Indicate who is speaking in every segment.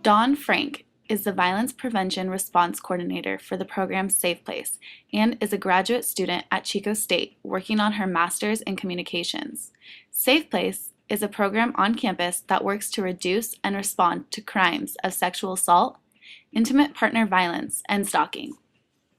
Speaker 1: Dawn Frank is the Violence Prevention Response Coordinator for the program Safe Place and is a graduate student at Chico State working on her master's in communications. Safe Place is a program on campus that works to reduce and respond to crimes of sexual assault, intimate partner violence, and stalking.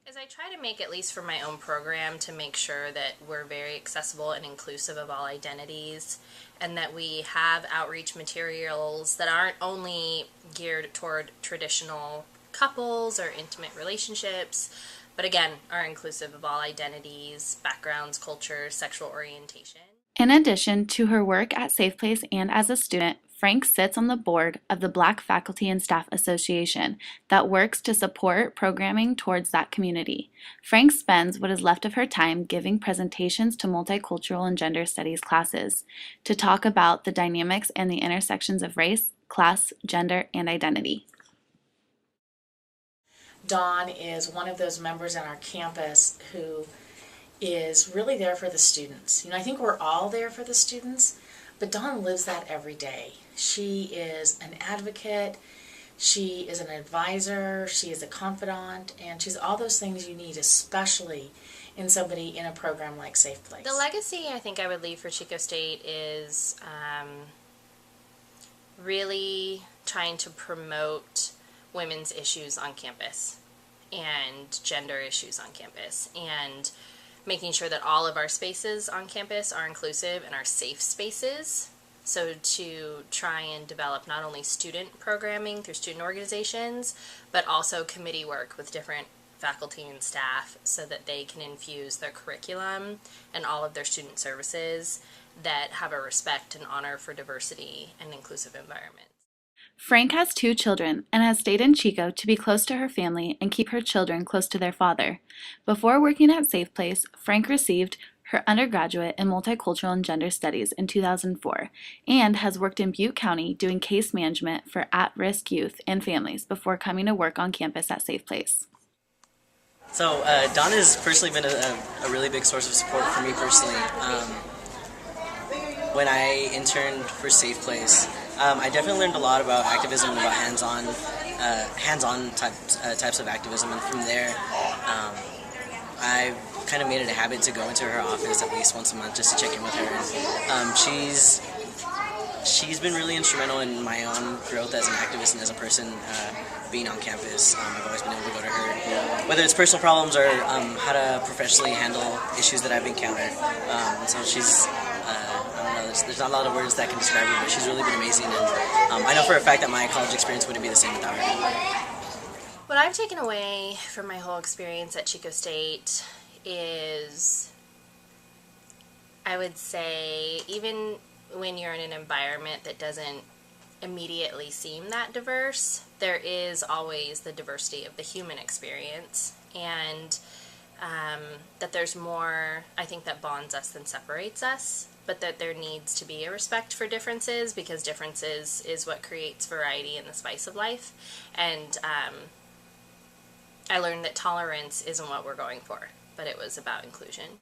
Speaker 2: As I try to make, at least for my own program, to make sure that we're very accessible and inclusive of all identities, and that we have outreach materials that aren't only geared toward traditional couples or intimate relationships, but again, are inclusive of all identities, backgrounds, cultures, sexual orientation.
Speaker 1: In addition to her work at Safe Place and as a student, Frank sits on the board of the Black Faculty and Staff Association that works to support programming towards that community. Frank spends what is left of her time giving presentations to multicultural and gender studies classes to talk about the dynamics and the intersections of race, class, gender, and identity.
Speaker 3: Dawn is one of those members on our campus who is really there for the students. I think we're all there for the students, but Dawn lives that every day. She is an advocate, she is an advisor, she is a confidant, and she's all those things you need, especially in somebody in a program like Safe Place.
Speaker 2: The legacy I think I would leave for Chico State is really trying to promote women's issues on campus and gender issues on campus, and making sure that all of our spaces on campus are inclusive and are safe spaces. So to try and develop not only student programming through student organizations, but also committee work with different faculty and staff so that they can infuse their curriculum and all of their student services that have a respect and honor for diversity and inclusive environments.
Speaker 1: Frank has 2 children and has stayed in Chico to be close to her family and keep her children close to their father. Before working at Safe Place, Frank received her undergraduate in multicultural and gender studies in 2004 and has worked in Butte County doing case management for at-risk youth and families before coming to work on campus at Safe Place.
Speaker 4: So Dawn has personally been a really big source of support for me personally. When I interned for Safe Place, I definitely learned a lot about activism and about hands-on types of activism, and from there, I've kind of made it a habit to go into her office at least once a month just to check in with her. And she's been really instrumental in my own growth as an activist and as a person being on campus. I've always been able to go to her, whether it's personal problems or how to professionally handle issues that I've encountered. And so she's, I don't know, there's not a lot of words that can describe her, but she's really been amazing. And I know for a fact that my college experience wouldn't be the same without her.
Speaker 2: What I've taken away from my whole experience at Chico State is, I would say, even when you're in an environment that doesn't immediately seem that diverse, there is always the diversity of the human experience, and that there's more, I think, that bonds us than separates us, but that there needs to be a respect for differences, because differences is what creates variety and the spice of life. And I learned that tolerance isn't what we're going for, but it was about inclusion.